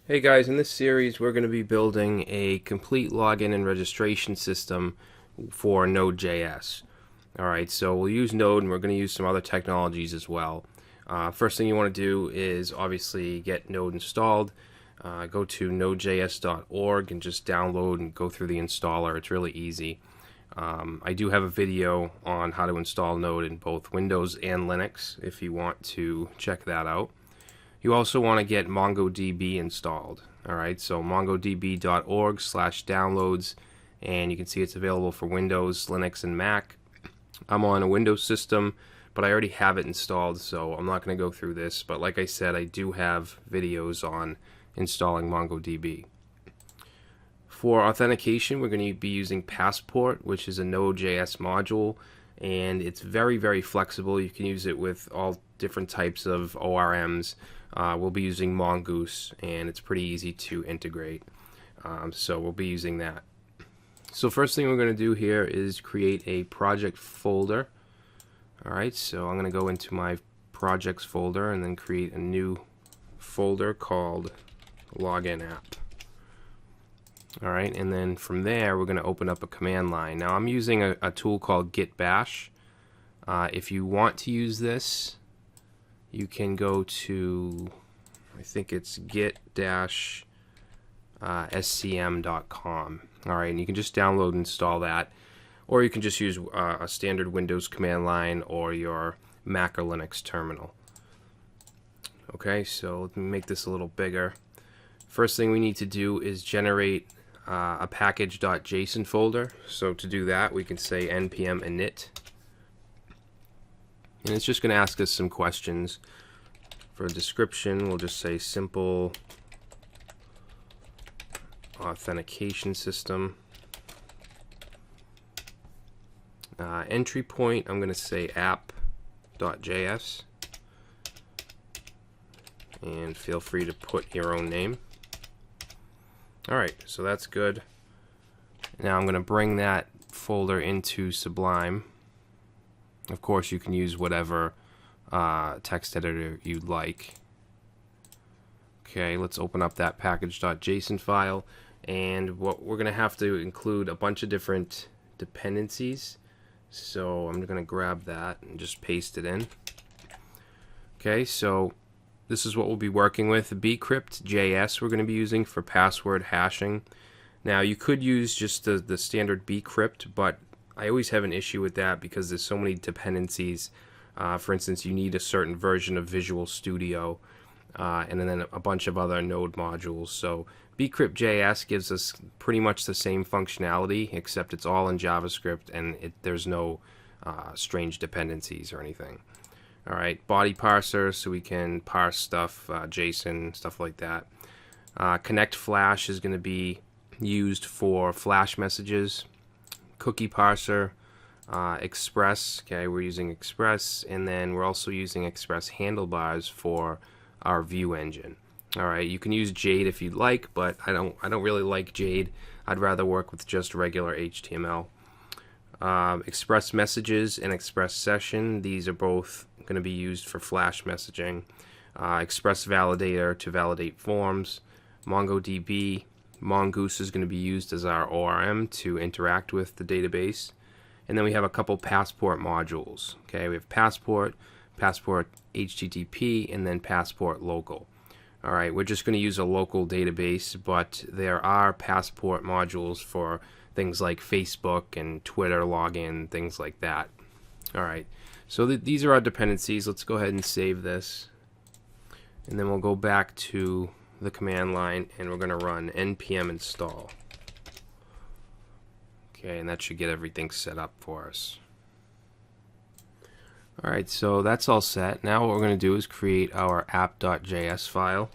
Hey guys, in this series we're going to be building a complete login and registration system for Node.js. Alright, so we'll use Node and we're going to use some other technologies as well. First thing you want to do is obviously get Node installed. Go to nodejs.org and just download and go through the installer. It's really easy. I do have a video on how to install Node in both Windows and Linux if you want to check that out. You also want to get MongoDB installed. Alright, so mongodb.org/downloads, and you can see it's available for Windows, Linux, and Mac. I'm on a Windows system, but I already have it installed, so I'm not going to go through this. But like I said, I do have videos on installing MongoDB. For authentication, we're going to be using Passport, which is a Node.js module, and it's very, very flexible. You can use it with all different types of ORMs. We'll be using Mongoose, and it's pretty easy to integrate. So we'll be using that. So first thing we're going to do here is create a project folder. Alright, so I'm going to go into my projects folder and then create a new folder called login app. Alright, and then from there we're going to open up a command line. Now I'm using a tool called git bash. If you want to use this, you can go to, I think it's git-scm.com. Alright, and you can just download and install that, or you can just use a standard Windows command line or your Mac or Linux terminal. Okay, so let me make this a little bigger. First thing we need to do is generate a package.json folder. So to do that, we can say npm init. And it's just going to ask us some questions. For a description, we'll just say simple authentication system. Entry point, I'm going to say app.js. And feel free to put your own name. Alright, so that's good. Now I'm going to bring that folder into Sublime. Of course, you can use whatever text editor you'd like. Okay, let's open up that package.json file, and what we're going to have to include a bunch of different dependencies. So I'm going to grab that and just paste it in. Okay, so this is what we'll be working with. bcrypt.js we're going to be using for password hashing. Now you could use just the standard bcrypt, but I always have an issue with that because there's so many dependencies. For instance, you need a certain version of Visual Studio and then a bunch of other Node modules. So bcrypt.js gives us pretty much the same functionality, except it's all in JavaScript and there's no strange dependencies or anything. Alright, body parser, so we can parse stuff, JSON, stuff like that. Connect Flash is going to be used for Flash messages. Cookie parser, Express, okay, we're using Express, and then we're also using Express handlebars for our view engine. Alright, you can use Jade if you'd like, but I don't really like Jade. I'd rather work with just regular HTML. Express messages and Express session, these are both going to be used for Flash messaging. Express validator to validate forms. MongoDB, Mongoose is going to be used as our ORM to interact with the database. And then we have a couple Passport modules. Okay, we have Passport, Passport HTTP, and then Passport local. Alright, we're just going to use a local database, but there are Passport modules for things like Facebook and Twitter login, things like that. Alright, so these are our dependencies. Let's go ahead and save this. And then we'll go back to the command line and we're going to run npm install. Okay, and that should get everything set up for us. Alright, so that's all set. Now what we're going to do is create our app.js file.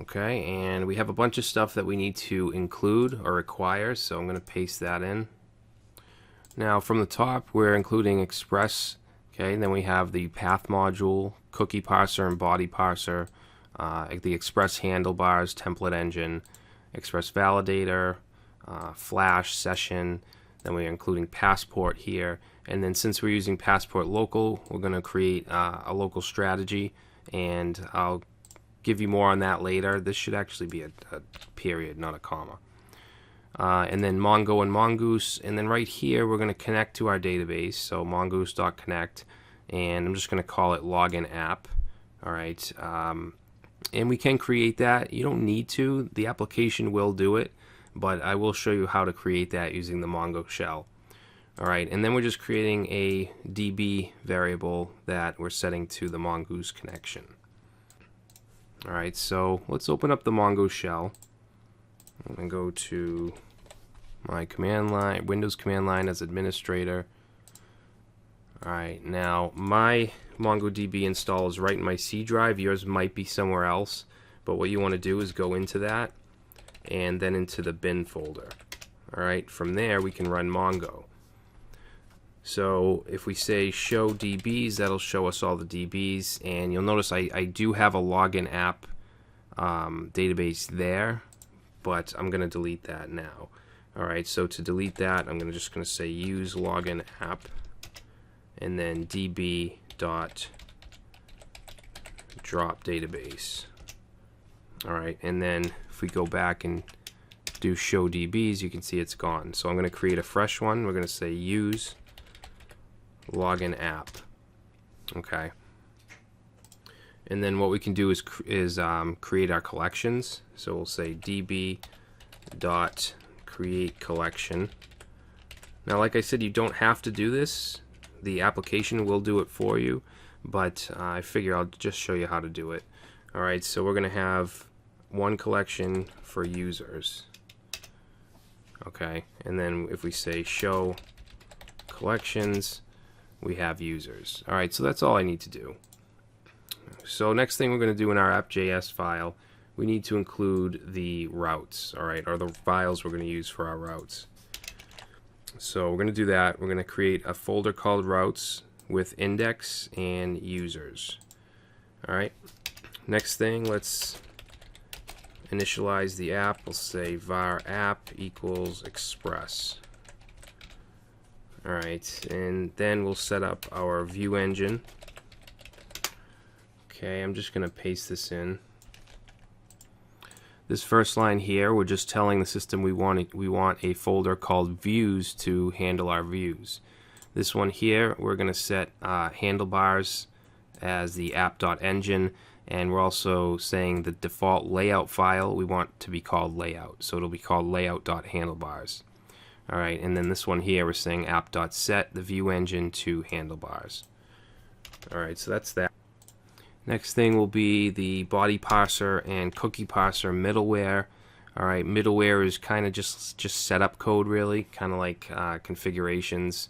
Okay, and we have a bunch of stuff that we need to include or require, so I'm going to paste that in. Now from the top we're including Express. Okay, and then we have the path module, cookie parser and body parser, the Express handlebars, template engine, Express validator, Flash session. Then we're including Passport here, and then since we're using Passport local, we're going to create a local strategy, and I'll give you more on that later. This should actually be a period, not a comma. And then Mongo and Mongoose, and then right here we're going to connect to our database, so mongoose.connect, and I'm just going to call it login app. All right, and we can create that. You don't need to. The application will do it, but I will show you how to create that using the Mongo shell. All right, and then we're just creating a DB variable that we're setting to the Mongoose connection. All right, so let's open up the Mongo shell. I'm going to go to my command line, Windows command line as administrator. All right, now my MongoDB install is right in my C drive. Yours might be somewhere else, but what you want to do is go into that and then into the bin folder. All right, from there we can run Mongo. So if we say show DBs, that'll show us all the DBs, and you'll notice I do have a login app database there, but I'm going to delete that now. All right, so to delete that, I'm just going to say use login app, and then db dot drop database. All right, and then if we go back and do show DBs, you can see it's gone. So I'm going to create a fresh one. We're going to say use login app. Okay, and then what we can do is create our collections. So we'll say db dot create collection. Now, like I said, you don't have to do this. The application will do it for you, but I figure I'll just show you how to do it. All right, so we're going to have one collection for users. Okay, and then if we say show collections, we have users. All right, so that's all I need to do. So next thing we're going to do in our app.js file, we need to include the routes, all right, or the files we're going to use for our routes. So we're going to do that. We're going to create a folder called routes with index and users. All right, next thing, let's initialize the app. We'll say var app equals express. All right, and then we'll set up our view engine. Okay, I'm just going to paste this in. This first line here, we're just telling the system we want a folder called views to handle our views. This one here, we're going to set handlebars as the app.engine, and we're also saying the default layout file we want to be called layout, so it'll be called layout.handlebars. All right, and then this one here, we're saying app.set the view engine to handlebars. All right, so that's that. Next thing will be the body parser and cookie parser middleware. All right, middleware is kind of just setup code, really, kind of like configurations.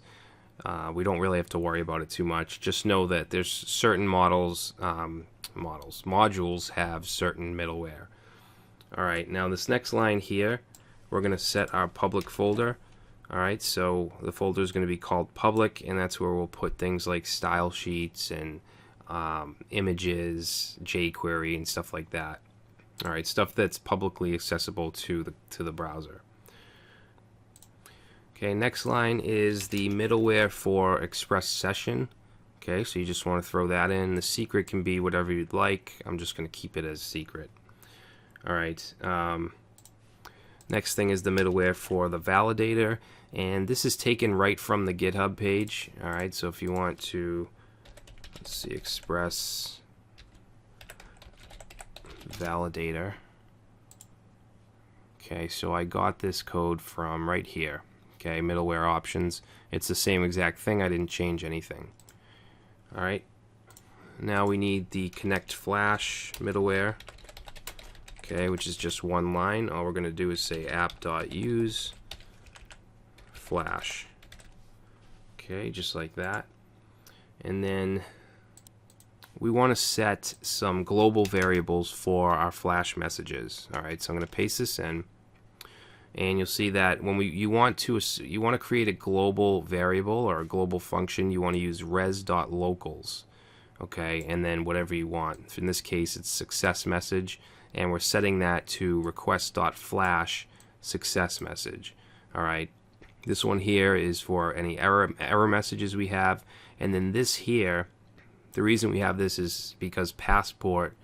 We don't really have to worry about it too much. Just know that there's certain modules have certain middleware. All right, now this next line here, we're going to set our public folder. All right, so the folder is going to be called public, and that's where we'll put things like style sheets and images, jQuery, and stuff like that. All right, stuff that's publicly accessible to the browser. Okay, next line is the middleware for Express Session. Okay, so you just want to throw that in. The secret can be whatever you'd like. I'm just going to keep it as secret. All right. Next thing is the middleware for the validator, and this is taken right from the GitHub page. All right, so if you want to, let's see, Express validator. Okay, so I got this code from right here. Okay, middleware options. It's the same exact thing. I didn't change anything. All right. Now we need the connect flash middleware. Okay, which is just one line. All we're going to do is say app.use flash. Okay, just like that. And then we want to set some global variables for our flash messages. All right, so I'm going to paste this in, and you'll see that when you want to create a global variable or a global function, you want to use res.locals. Okay, and then whatever you want. In this case, it's success message, and we're setting that to request.flash success message. All right, this one here is for any error messages we have, and then this here, the reason we have this is because Passport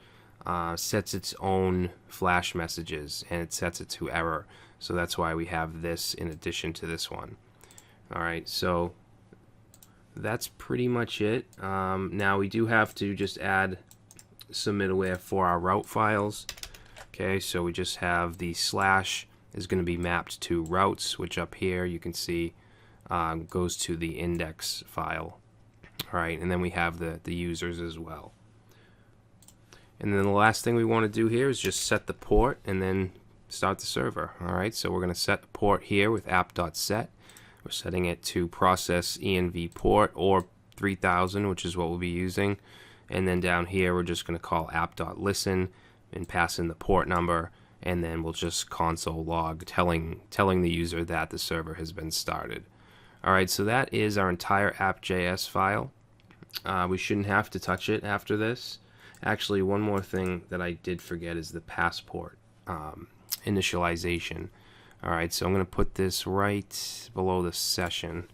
sets its own flash messages, and it sets it to error. So that's why we have this in addition to this one. Alright, so that's pretty much it. Now we do have to just add some middleware for our route files. Okay, so we just have the slash is going to be mapped to routes, which up here you can see goes to the index file. Alright, and then we have the users as well. And then the last thing we want to do here is just set the port and then start the server. Alright, so we're going to set the port here with app.set. We're setting it to process env port or 3000, which is what we'll be using. And then down here we're just going to call app.listen and pass in the port number, and then we'll just console log telling the user that the server has been started. Alright, so that is our entire app.js file. We shouldn't have to touch it after this. Actually, one more thing that I did forget is the passport initialization. Alright, so I'm going to put this right below the session.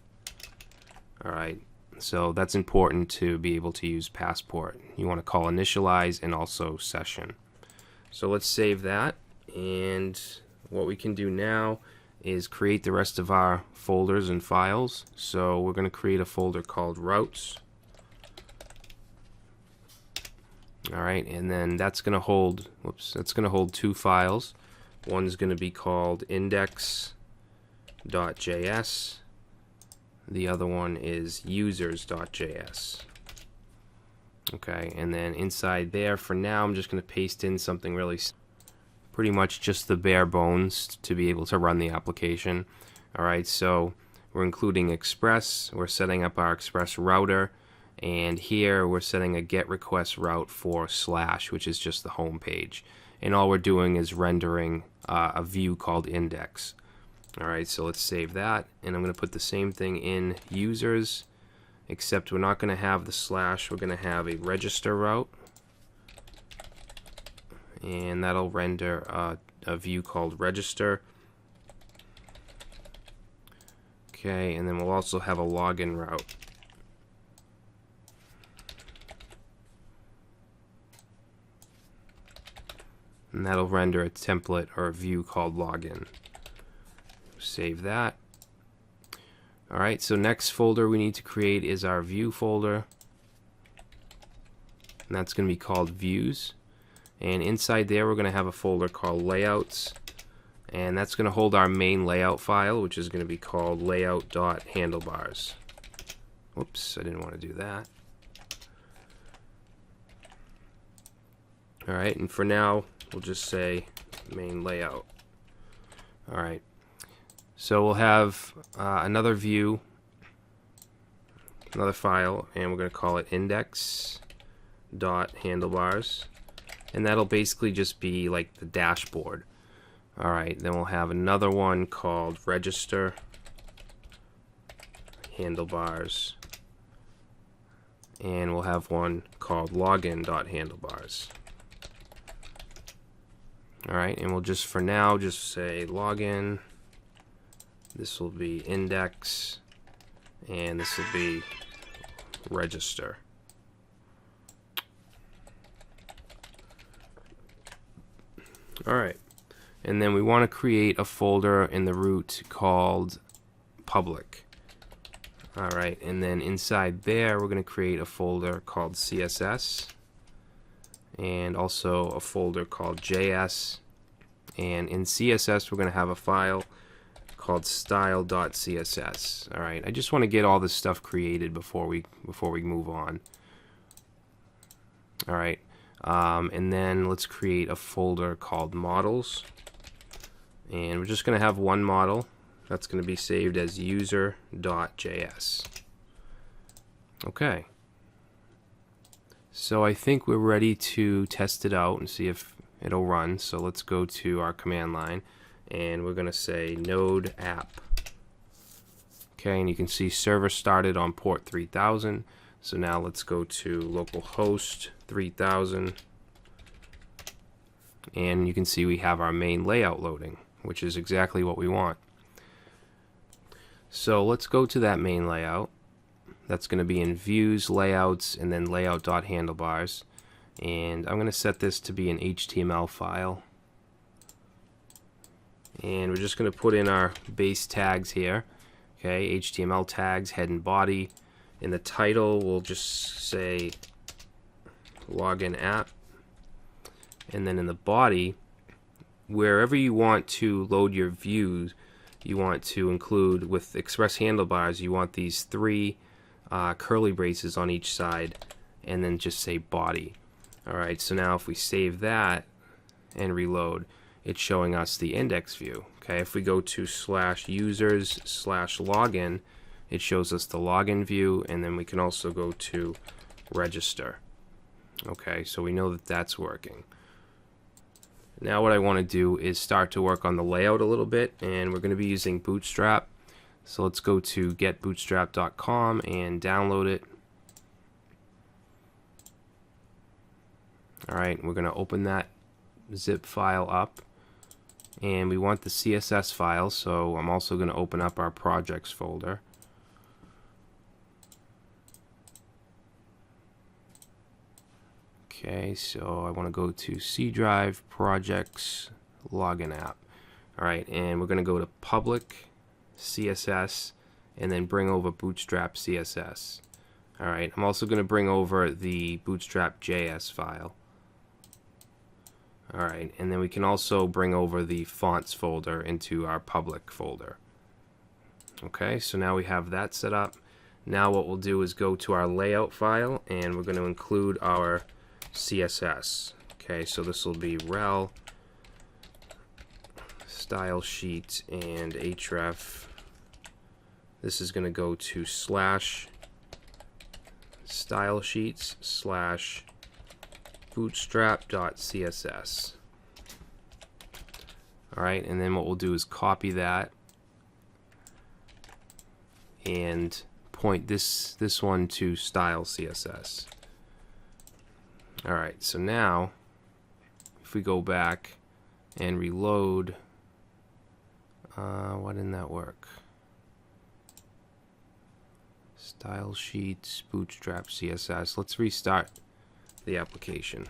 Alright, so that's important to be able to use passport. You want to call initialize and also session. So let's save that, and what we can do now is create the rest of our folders and files. So we're going to create a folder called routes. Alright, and then that's going to hold two files. One's going to be called index.js. The other one is users.js. Okay, and then inside there, for now, I'm just going to paste in something pretty much just the bare bones to be able to run the application. Alright, so we're including Express. We're setting up our Express router. And here we're setting a get request route for slash, which is just the home page. And all we're doing is rendering a view called index. Alright, so let's save that, and I'm going to put the same thing in users, except we're not going to have the slash, we're going to have a register route, and that'll render a view called register. Okay, and then we'll also have a login route. And that'll render a template or a view called login. Save that. Alright, so next folder we need to create is our view folder. And that's going to be called views. And inside there we're going to have a folder called layouts. And that's going to hold our main layout file, which is going to be called layout.handlebars. Whoops, I didn't want to do that. Alright, and for now we'll just say main layout. Alright, so we'll have another view, another file, and we're going to call it index.handlebars, and that'll basically just be like the dashboard. Alright, then we'll have another one called register handlebars, and we'll have one called login.handlebars. Alright, and we'll just for now just say login. This will be index, and this will be register. Alright, and then we want to create a folder in the root called public. Alright, and then inside there we're going to create a folder called CSS, and also a folder called JS, and in CSS we're going to have a file called style.css. Alright, I just want to get all this stuff created before we move on. Alright, and then let's create a folder called models, and we're just going to have one model that's going to be saved as user.js. Okay, so I think we're ready to test it out and see if it'll run. So let's go to our command line, and we're going to say node app. Okay, and you can see server started on port 3000. So now let's go to localhost 3000, and you can see we have our main layout loading, which is exactly what we want. So let's go to that main layout. That's going to be in views, layouts, and then layout.handlebars. and I'm going to set this to be an HTML file. And we're just going to put in our base tags here. Okay, HTML tags, head and body. In the title, we'll just say login app. And then in the body, wherever you want to load your views, you want to include, with express handlebars, you want these 3 curly braces on each side, and then just say body. Alright, so now if we save that and reload, it's showing us the index view. Okay, if we go to /users/login, it shows us the login view, and then we can also go to register. Okay, so we know that that's working. Now what I want to do is start to work on the layout a little bit, and we're going to be using Bootstrap. So let's go to getbootstrap.com and download it. Alright, we're going to open that zip file up, and we want the CSS file, so I'm also going to open up our projects folder. Okay, so I want to go to C drive, projects, login app. Alright, and we're going to go to public, CSS, and then bring over Bootstrap CSS. Alright, I'm also going to bring over the Bootstrap.js file. Alright, and then we can also bring over the fonts folder into our public folder. Okay, so now we have that set up. Now what we'll do is go to our layout file, and we're going to include our CSS. Okay, so this will be rel style sheet and href. This is going to go to /stylesheets/bootstrap.css. Alright, and then what we'll do is copy that and point this one to style CSS. Alright, so now if we go back and reload, why didn't that work? Style sheets, Bootstrap CSS. Let's restart the application.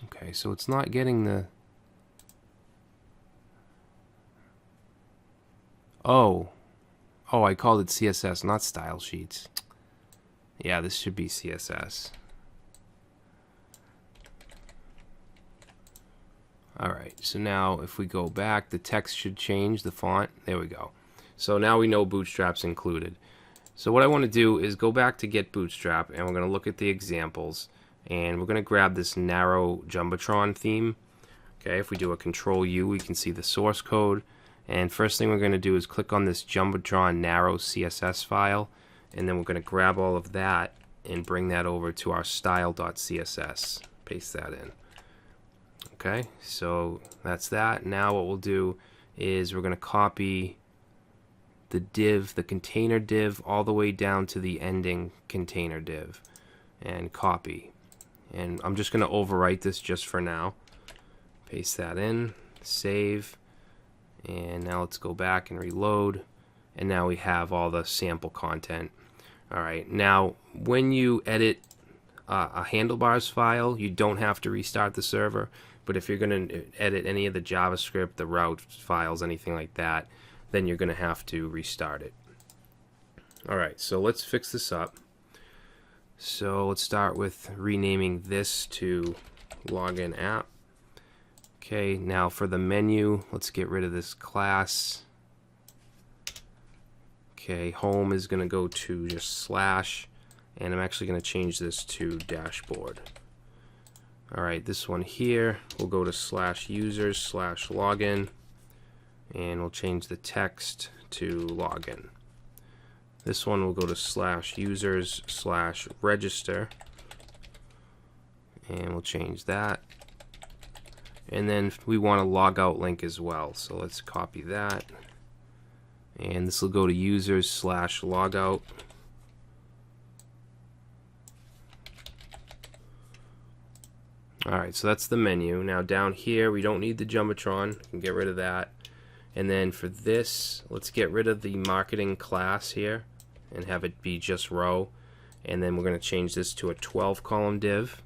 Okay, so it's not getting the... Oh, I called it CSS, not style sheets. Yeah, this should be CSS. Alright, so now if we go back, the text should change, the font. There we go. So now we know Bootstrap's included. So what I want to do is go back to Get Bootstrap, and we're going to look at the examples, and we're going to grab this narrow Jumbotron theme. Okay, if we do a Control U, we can see the source code. And first thing we're going to do is click on this Jumbotron narrow CSS file, and then we're going to grab all of that and bring that over to our style.css. Paste that in. Okay, so that's that. Now what we'll do is we're going to copy the div, the container div, all the way down to the ending container div, and copy. And I'm just going to overwrite this just for now. Paste that in, save. And now let's go back and reload, and now we have all the sample content. Alright, now when you edit a handlebars file, you don't have to restart the server, but if you're going to edit any of the JavaScript, the route files, anything like that, then you're going to have to restart it. Alright, so let's fix this up. So let's start with renaming this to login app. Okay, now for the menu, let's get rid of this class. Okay, home is going to go to just /, and I'm actually going to change this to dashboard. Alright, this one here, we'll go to /users/login, and we'll change the text to login. This one will go to /users/register, and we'll change that. And then we want a logout link as well, so let's copy that, and this will go to users/logout. Alright, so that's the menu. Now down here we don't need the Jumbotron, we can get rid of that, And then for this, let's get rid of the marketing class here and have it be just row. And then we're going to change this to a 12 column div.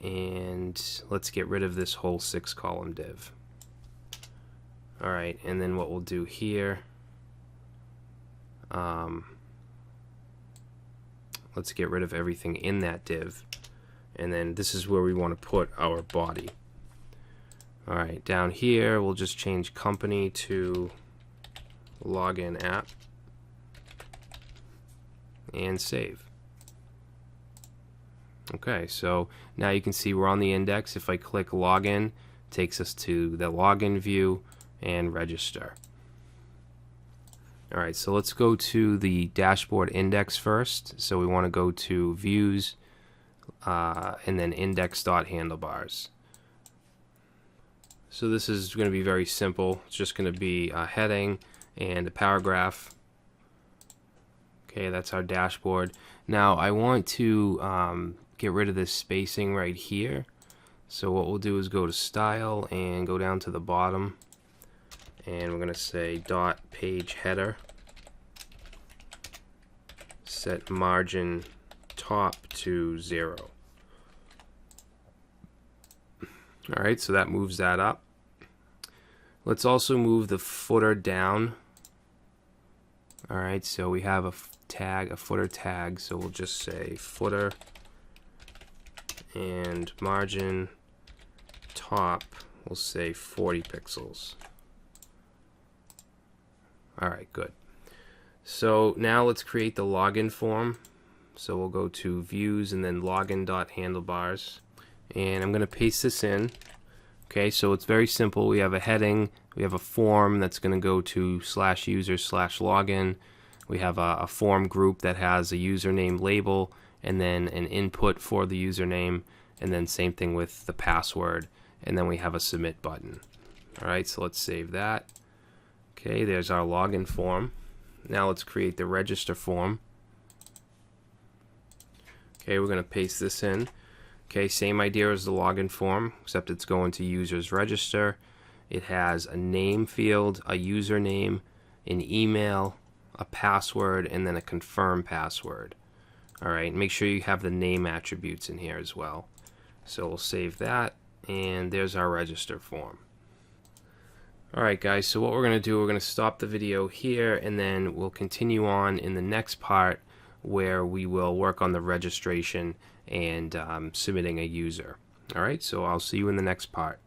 And let's get rid of this whole 6 column div. Alright, and then what we'll do here, let's get rid of everything in that div. And then this is where we want to put our body. Alright, down here we'll just change company to login app and save. Okay, so now you can see we're on the index. If I click login, it takes us to the login view and register. Alright, so let's go to the dashboard index first. So we want to go to views and then index.handlebars. So this is going to be very simple. It's just going to be a heading and a paragraph. Okay, that's our dashboard. Now I want to get rid of this spacing right here. So what we'll do is go to style and go down to the bottom, and we're going to say dot page header, set margin top to 0. Alright, so that moves that up. Let's also move the footer down. Alright, so we have a tag, a footer tag, so we'll just say footer and margin top, we'll say 40 pixels. Alright, good. So now let's create the login form. So we'll go to views and then login.handlebars. And I'm going to paste this in. Okay, so it's very simple. We have a heading, we have a form that's going to go to /user/login. We have a form group that has a username label and then an input for the username, and then same thing with the password, and then we have a submit button. Alright, so let's save that. Okay, there's our login form. Now let's create the register form. Okay, we're going to paste this in. Okay, same idea as the login form, except it's going to users register. It has a name field, a username, an email, a password, and then a confirm password. Alright, make sure you have the name attributes in here as well. So we'll save that, and there's our register form. Alright guys, so what we're going to do, we're going to stop the video here, and then we'll continue on in the next part where we will work on the registration and submitting a user. Alright, so I'll see you in the next part.